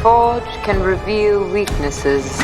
Forge can reveal weaknesses.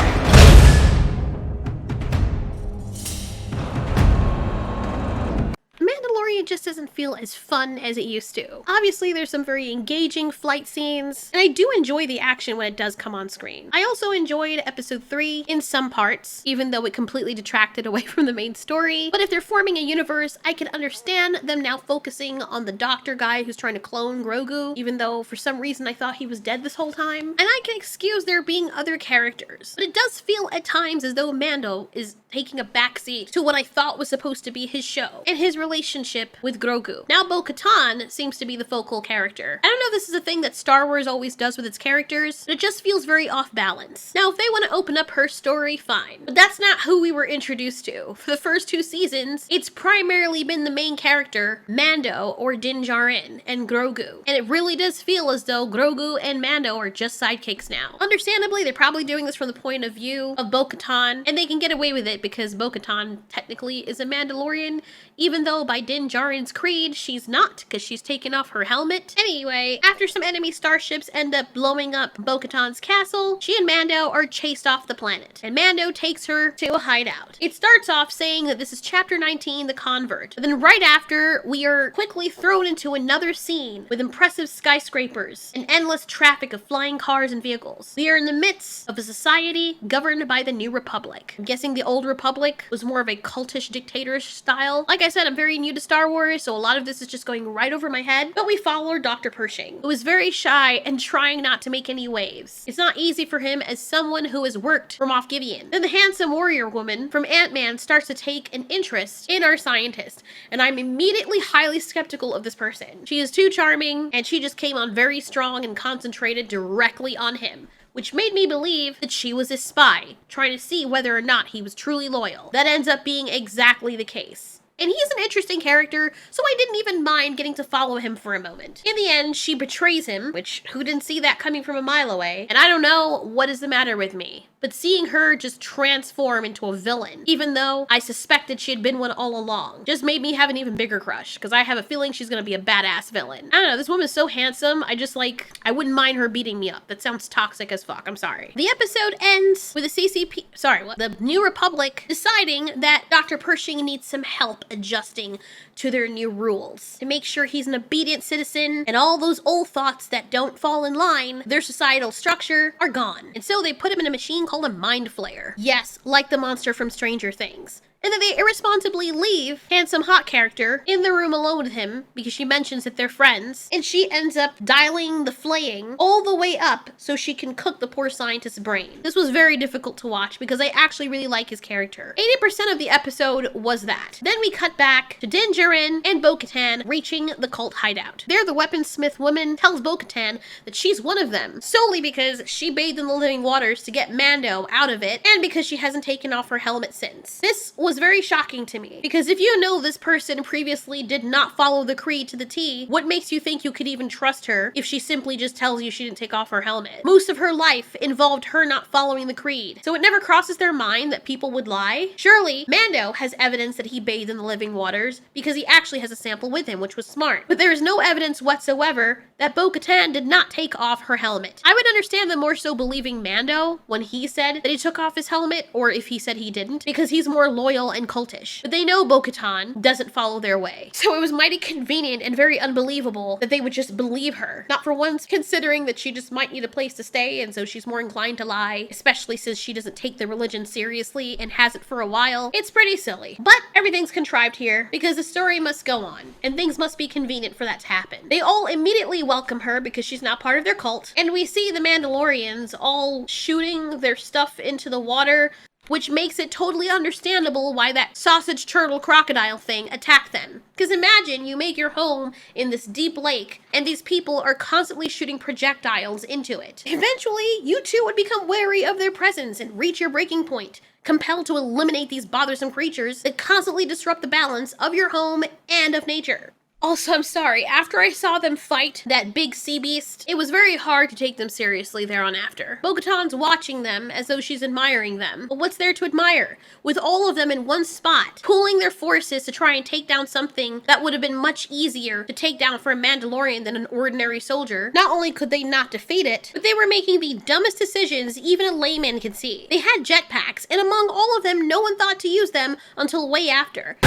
Mandalorian just doesn't feel as fun as it used to. Obviously, there's some very engaging flight scenes, and I do enjoy the action when it does come on screen. I also enjoyed episode 3 in some parts, even though it completely detracted away from the main story. But if they're forming a universe, I can understand them now focusing on the doctor guy who's trying to clone Grogu, even though for some reason I thought he was dead this whole time. And I can excuse there being other characters, but it does feel at times as though Mando is taking a backseat to what I thought was supposed to be his show and his relationship with Grogu. Now Bo-Katan seems to be the focal character. I don't know if this is a thing that Star Wars always does with its characters, but it just feels very off balance. Now if they want to open up her story, fine. But that's not who we were introduced to. For the first 2 seasons, it's primarily been the main character, Mando or Din Djarin, and Grogu. And it really does feel as though Grogu and Mando are just sidekicks now. Understandably, they're probably doing this from the point of view of Bo-Katan, and they can get away with it because Bo-Katan technically is a Mandalorian, even though by Din Djarin's creed, she's not, because she's taken off her helmet. Anyway, after some enemy starships end up blowing up Bo-Katan's castle, she and Mando are chased off the planet, and Mando takes her to a hideout. It starts off saying that this is Chapter 19, The Convert, but then right after, we are quickly thrown into another scene with impressive skyscrapers and endless traffic of flying cars and vehicles. We are in the midst of a society governed by the New Republic. I'm guessing the Old Republic was more of a cultish dictatorish style. Like I said, I'm very new to Star Wars, so a lot of this is just going right over my head. But we follow Dr. Pershing, who is very shy and trying not to make any waves. It's not easy for him as someone who has worked from Moff Gideon. Then the handsome warrior woman from Ant-Man starts to take an interest in our scientist, and I'm immediately highly skeptical of this person. She is too charming, and she just came on very strong and concentrated directly on him, which made me believe that she was a spy, trying to see whether or not he was truly loyal. That ends up being exactly the case. And he's an interesting character, so I didn't even mind getting to follow him for a moment. In the end, she betrays him, which who didn't see that coming from a mile away? And I don't know what is the matter with me, but seeing her just transform into a villain, even though I suspected she had been one all along, just made me have an even bigger crush, because I have a feeling she's gonna be a badass villain. I don't know, this woman's so handsome, I wouldn't mind her beating me up. That sounds toxic as fuck, I'm sorry. The episode ends with the New Republic deciding that Dr. Pershing needs some help adjusting to their new rules, to make sure he's an obedient citizen, and all those old thoughts that don't fall in line, their societal structure, are gone. And so they put him in a machine called a mind flayer. Yes, like the monster from Stranger Things. And then they irresponsibly leave handsome hot character in the room alone with him because she mentions that they're friends, and she ends up dialing the flaying all the way up so she can cook the poor scientist's brain. This was very difficult to watch because I actually really like his character. 80% of the episode was that. Then we cut back to Din Djarin and Bo-Katan reaching the cult hideout. There, the weaponsmith woman tells Bo-Katan that she's one of them, solely because she bathed in the living waters to get Mando out of it, and because she hasn't taken off her helmet since. This was very shocking to me, because if you know this person previously did not follow the creed to the T, what makes you think you could even trust her if she simply just tells you she didn't take off her helmet? Most of her life involved her not following the creed, so it never crosses their mind that people would lie. Surely, Mando has evidence that he bathed in the living waters because he actually has a sample with him, which was smart. But there is no evidence whatsoever that Bo-Katan did not take off her helmet. I would understand them more so believing Mando when he said that he took off his helmet, or if he said he didn't, because he's more loyal and cultish. But they know Bo-Katan doesn't follow their way. So it was mighty convenient and very unbelievable that they would just believe her. Not for once considering that she just might need a place to stay, and so she's more inclined to lie, especially since she doesn't take the religion seriously and hasn't for a while. It's pretty silly. But everything's contrived here because the story must go on, and things must be convenient for that to happen. They all immediately welcome her because she's now part of their cult, and we see the Mandalorians all shooting their stuff into the water, which makes it totally understandable why that sausage turtle crocodile thing attacked them. Because imagine you make your home in this deep lake and these people are constantly shooting projectiles into it. Eventually, you too would become wary of their presence and reach your breaking point, compelled to eliminate these bothersome creatures that constantly disrupt the balance of your home and of nature. Also, I'm sorry, after I saw them fight that big sea beast, it was very hard to take them seriously there on after. Bo-Katan's watching them as though she's admiring them. But what's there to admire? With all of them in one spot, pooling their forces to try and take down something that would have been much easier to take down for a Mandalorian than an ordinary soldier, not only could they not defeat it, but they were making the dumbest decisions even a layman could see. They had jetpacks, and among all of them, no one thought to use them until way after.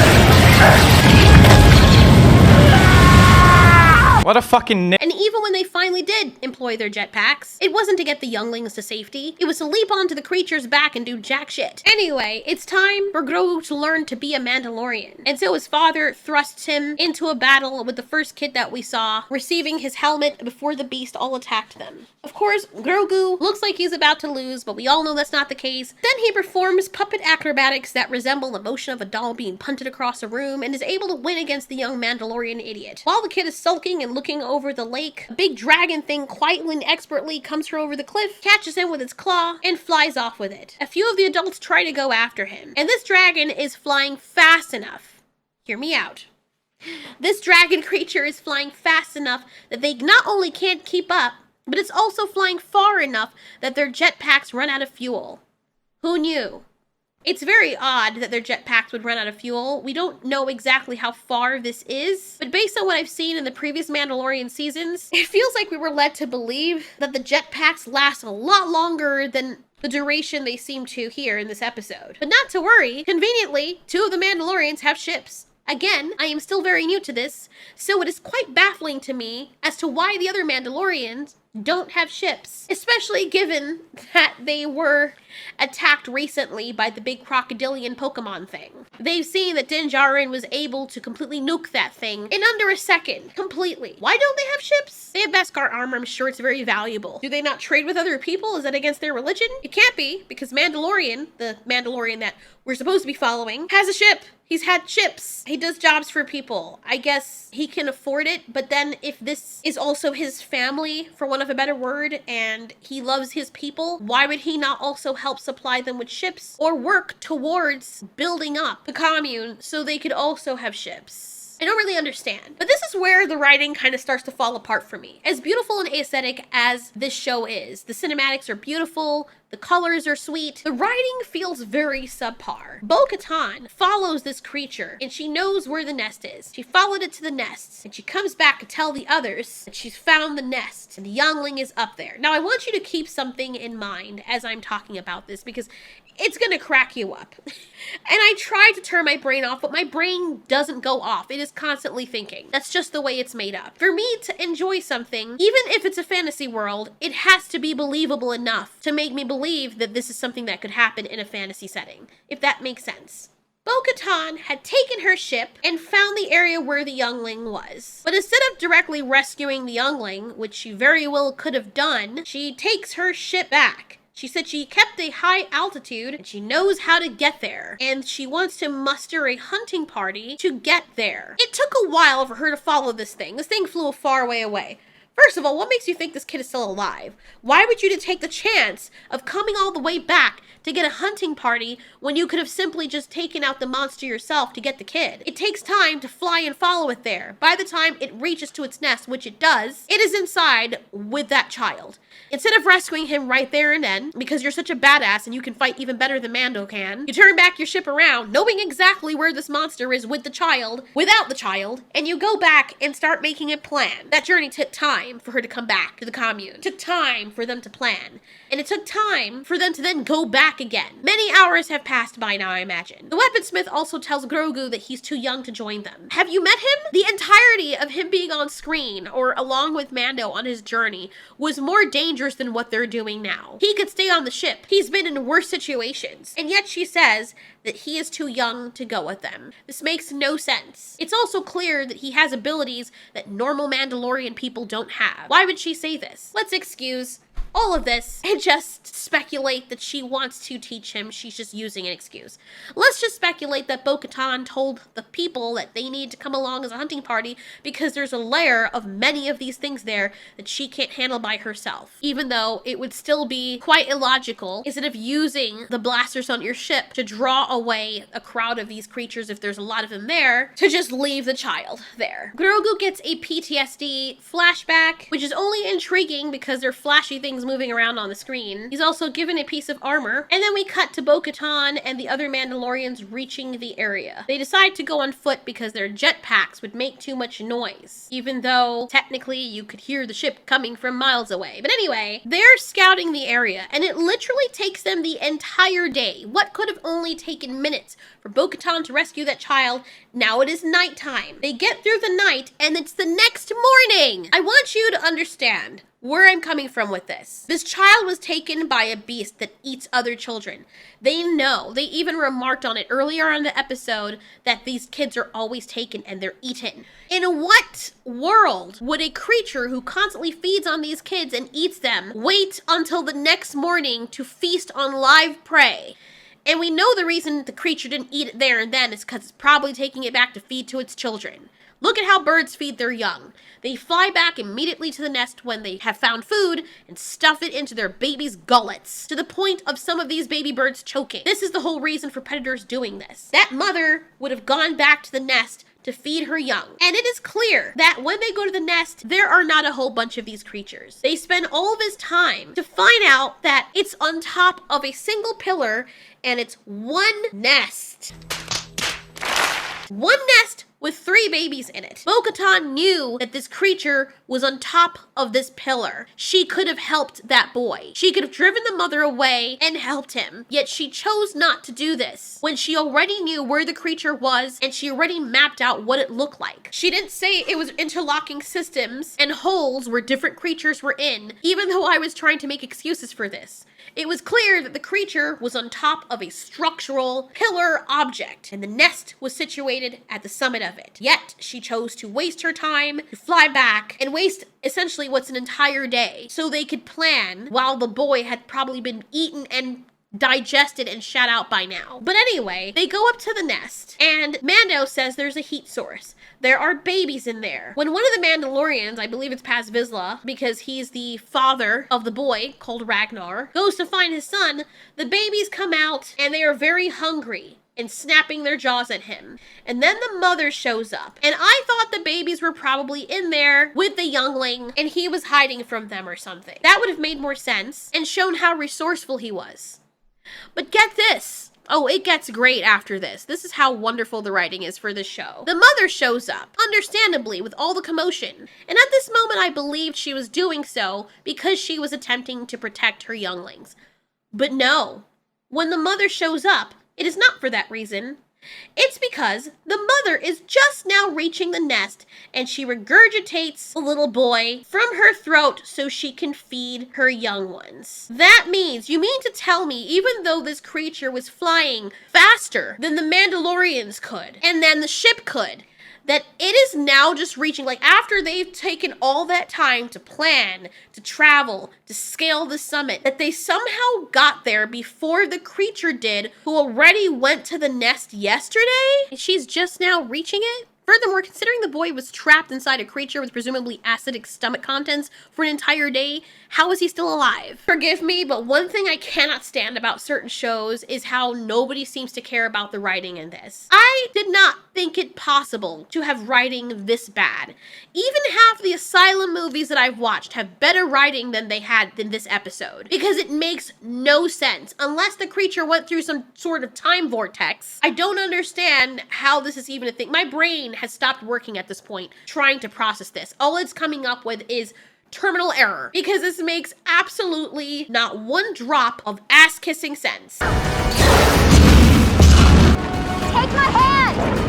What a fucking And even when they finally did employ their jetpacks, it wasn't to get the younglings to safety. It was to leap onto the creature's back and do jack shit. Anyway, it's time for Grogu to learn to be a Mandalorian. And so his father thrusts him into a battle with the first kid that we saw, receiving his helmet before the beast all attacked them. Of course, Grogu looks like he's about to lose, but we all know that's not the case. Then he performs puppet acrobatics that resemble the motion of a doll being punted across a room and is able to win against the young Mandalorian idiot. While the kid is sulking and looking over the lake, a big dragon thing quietly and expertly comes from over the cliff, catches him with its claw, and flies off with it. A few of the adults try to go after him, and this dragon is flying fast enough. Hear me out. This dragon creature is flying fast enough that they not only can't keep up, but it's also flying far enough that their jetpacks run out of fuel. Who knew? It's very odd that their jetpacks would run out of fuel. We don't know exactly how far this is, but based on what I've seen in the previous Mandalorian seasons, it feels like we were led to believe that the jetpacks last a lot longer than the duration they seem to here in this episode. But not to worry, conveniently, 2 of the Mandalorians have ships. Again, I am still very new to this, so it is quite baffling to me as to why the other Mandalorians don't have ships, especially given that they were attacked recently by the big crocodilian Pokemon thing. They've seen that Din Djarin was able to completely nuke that thing in under a second, completely. Why don't they have ships? They have Beskar armor, I'm sure it's very valuable. Do they not trade with other people? Is that against their religion? It can't be, because Mandalorian, the Mandalorian that we're supposed to be following, has a ship. He's had ships. He does jobs for people. I guess he can afford it, but then if this is also his family, for want of a better word, and he loves his people, why would he not also help supply them with ships or work towards building up the commune so they could also have ships? I don't really understand. But this is where the writing kind of starts to fall apart for me. As beautiful and aesthetic as this show is, the cinematics are beautiful, the colors are sweet, the writing feels very subpar. Bo-Katan follows this creature, and she knows where the nest is. She followed it to the nest, and she comes back to tell the others that she's found the nest, and the youngling is up there. Now, I want you to keep something in mind as I'm talking about this, because it's gonna crack you up. And I try to turn my brain off, but my brain doesn't go off. It is constantly thinking. That's just the way it's made up. For me to enjoy something, even if it's a fantasy world, it has to be believable enough to make me believe that this is something that could happen in a fantasy setting, if that makes sense. Bo-Katan had taken her ship and found the area where the youngling was. But instead of directly rescuing the youngling, which she very well could have done, she takes her ship back. She said she kept a high altitude and she knows how to get there, and she wants to muster a hunting party to get there. It took a while for her to follow this thing. This thing flew a far way away. First of all, what makes you think this kid is still alive? Why would you take the chance of coming all the way back to get a hunting party when you could have simply just taken out the monster yourself to get the kid? It takes time to fly and follow it there. By the time it reaches to its nest, which it does, it is inside with that child. Instead of rescuing him right there and then, because you're such a badass and you can fight even better than Mando can, you turn back your ship around, knowing exactly where this monster is with the child, without the child, and you go back and start making a plan. That journey took time for her to come back to the commune. It took time for them to plan. And it took time for them to then go back again. Many hours have passed by now, I imagine. The weaponsmith also tells Grogu that he's too young to join them. Have you met him? The entirety of him being on screen, or along with Mando on his journey, was more dangerous than what they're doing now. He could stay on the ship. He's been in worse situations. And yet she says that he is too young to go with them. This makes no sense. It's also clear that he has abilities that normal Mandalorian people don't have. Why would she say this? Let's excuse all of this and just speculate that she wants to teach him. She's just using an excuse. Let's just speculate that Bo-Katan told the people that they need to come along as a hunting party because there's a layer of many of these things there that she can't handle by herself. Even though it would still be quite illogical, instead of using the blasters on your ship to draw away a crowd of these creatures, if there's a lot of them there, to just leave the child there. Grogu gets a PTSD flashback, which is only intriguing because there are flashy things moving around on the screen. He's also given a piece of armor, and then we cut to Bo-Katan and the other Mandalorians reaching the area. They decide to go on foot because their jetpacks would make too much noise, even though technically you could hear the ship coming from miles away. But anyway, they're scouting the area, and it literally takes them the entire day. What could have only taken minutes for Bo-Katan to rescue that child? Now it is nighttime. They get through the night, and it's the next morning. I want you to understand where I'm coming from with this. This child was taken by a beast that eats other children. They know. They even remarked on it earlier in the episode that these kids are always taken and they're eaten. In what world would a creature who constantly feeds on these kids and eats them wait until the next morning to feast on live prey? And we know the reason the creature didn't eat it there and then is because it's probably taking it back to feed to its children. Look at how birds feed their young. They fly back immediately to the nest when they have found food and stuff it into their babies' gullets, to the point of some of these baby birds choking. This is the whole reason for predators doing this. That mother would have gone back to the nest to feed her young. And it is clear that when they go to the nest, there are not a whole bunch of these creatures. They spend all of this time to find out that it's on top of a single pillar and it's one nest. One nest with 3 babies in it. Bo-Katan knew that this creature was on top of this pillar. She could have helped that boy. She could have driven the mother away and helped him. Yet she chose not to do this when she already knew where the creature was and she already mapped out what it looked like. She didn't say it was interlocking systems and holes where different creatures were in, even though I was trying to make excuses for this. It was clear that the creature was on top of a structural pillar object, and the nest was situated at the summit of it. Yet, she chose to waste her time to fly back and waste essentially what's an entire day so they could plan while the boy had probably been eaten and digested and shot out by now. But anyway, they go up to the nest, and Mando says there's a heat source. There are babies in there. When one of the Mandalorians, I believe it's Paz Vizsla, because he's the father of the boy called Ragnar, goes to find his son, the babies come out, and they are very hungry and snapping their jaws at him. And then the mother shows up. And I thought the babies were probably in there with the youngling and he was hiding from them or something. That would have made more sense and shown how resourceful he was. But get this. Oh, it gets great after this. This is how wonderful the writing is for this show. The mother shows up, understandably, with all the commotion. And at this moment, I believed she was doing so because she was attempting to protect her younglings. But no. When the mother shows up, it is not for that reason. It's because the mother is just now reaching the nest and she regurgitates the little boy from her throat so she can feed her young ones. That means, you mean to tell me, even though this creature was flying faster than the Mandalorians could, and then the ship could, that it is now just reaching, like after they've taken all that time to plan, to travel, to scale the summit, that they somehow got there before the creature did, who already went to the nest yesterday? And she's just now reaching it? Furthermore, considering the boy was trapped inside a creature with presumably acidic stomach contents for an entire day, how is he still alive? Forgive me, but one thing I cannot stand about certain shows is how nobody seems to care about the writing in this. I did not think it possible to have writing this bad. Even half the Asylum movies that I've watched have better writing than they had in this episode, because it makes no sense. Unless the creature went through some sort of time vortex, I don't understand how this is even a thing. My brain has stopped working at this point, trying to process this. All it's coming up with is terminal error, because this makes absolutely not one drop of ass-kissing sense. Take my hand!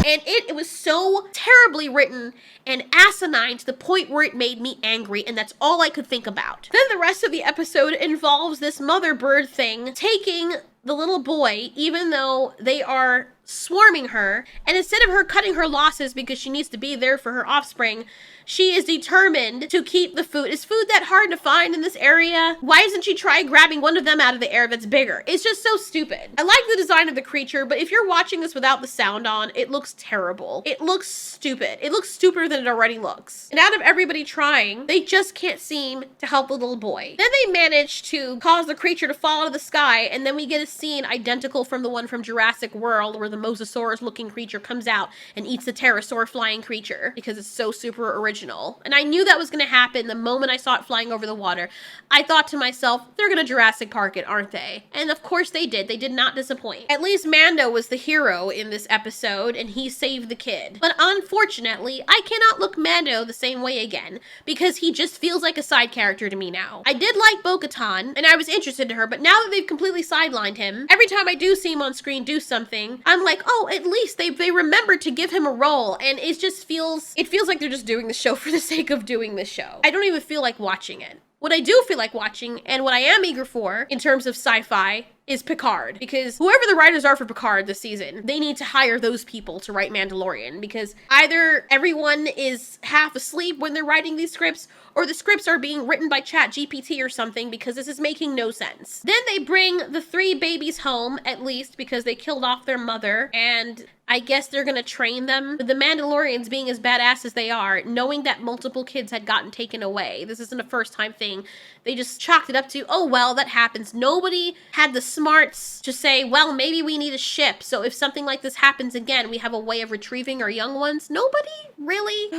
And it was so terribly written and asinine to the point where it made me angry, and that's all I could think about. Then the rest of the episode involves this mother bird thing taking the little boy, even though they are swarming her, and instead of her cutting her losses because she needs to be there for her offspring, she is determined to keep the food. Is food that hard to find in this area? Why doesn't she try grabbing one of them out of the air that's bigger? It's just so stupid. I like the design of the creature, but if you're watching this without the sound on, it looks terrible. It looks stupid. It looks stupider than it already looks. And out of everybody trying, they just can't seem to help the little boy. Then they manage to cause the creature to fall out of the sky, and then we get a scene identical from the one from Jurassic World where the Mosasaurus-looking creature comes out and eats the pterosaur flying creature because it's so super original. And I knew that was going to happen the moment I saw it flying over the water. I thought to myself, they're going to Jurassic Park it, aren't they? And of course they did. They did not disappoint. At least Mando was the hero in this episode, and he saved the kid. But unfortunately, I cannot look Mando the same way again, because he just feels like a side character to me now. I did like Bo-Katan, and I was interested in her, but now that they've completely sidelined him, every time I do see him on screen do something, I'm like, oh, at least they remembered to give him a role, and it feels like they're just doing the show for the sake of doing this show. I don't even feel like watching it. What I do feel like watching, and what I am eager for in terms of sci-fi, is Picard, because whoever the writers are for Picard this season, they need to hire those people to write Mandalorian, because either everyone is half asleep when they're writing these scripts, or the scripts are being written by ChatGPT or something, because this is making no sense. Then they bring the 3 babies home, at least, because they killed off their mother, and I guess they're gonna train them. The Mandalorians being as badass as they are, knowing that multiple kids had gotten taken away. This isn't a first-time thing. They just chalked it up to, oh, well, that happens. Nobody had the smarts to say, well, maybe we need a ship, so if something like this happens again, we have a way of retrieving our young ones. Nobody? Really?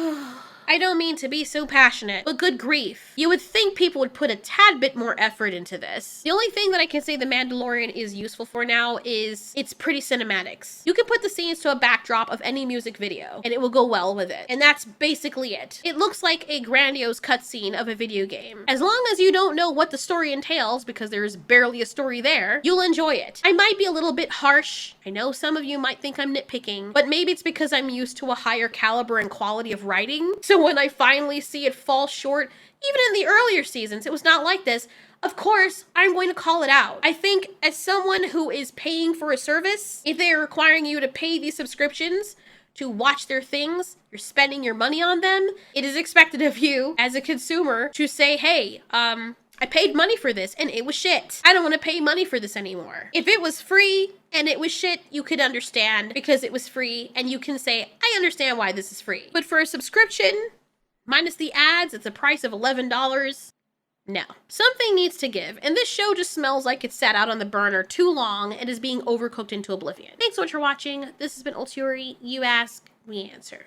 I don't mean to be so passionate, but good grief. You would think people would put a tad bit more effort into this. The only thing that I can say The Mandalorian is useful for now is its pretty cinematics. You can put the scenes to a backdrop of any music video, and it will go well with it. And that's basically it. It looks like a grandiose cutscene of a video game. As long as you don't know what the story entails, because there's barely a story there, you'll enjoy it. I might be a little bit harsh. I know some of you might think I'm nitpicking, but maybe it's because I'm used to a higher caliber and quality of writing. So when I finally see it fall short, even in the earlier seasons, it was not like this. Of course, I'm going to call it out. I think as someone who is paying for a service, if they are requiring you to pay these subscriptions to watch their things, you're spending your money on them, it is expected of you as a consumer to say, hey, I paid money for this and it was shit. I don't want to pay money for this anymore. If it was free and it was shit, you could understand because it was free and you can say, I understand why this is free. But for a subscription, minus the ads, it's a price of $11. No. Something needs to give, and this show just smells like it's sat out on the burner too long and is being overcooked into oblivion. Thanks so much for watching. This has been Ultiori. You ask, we answer.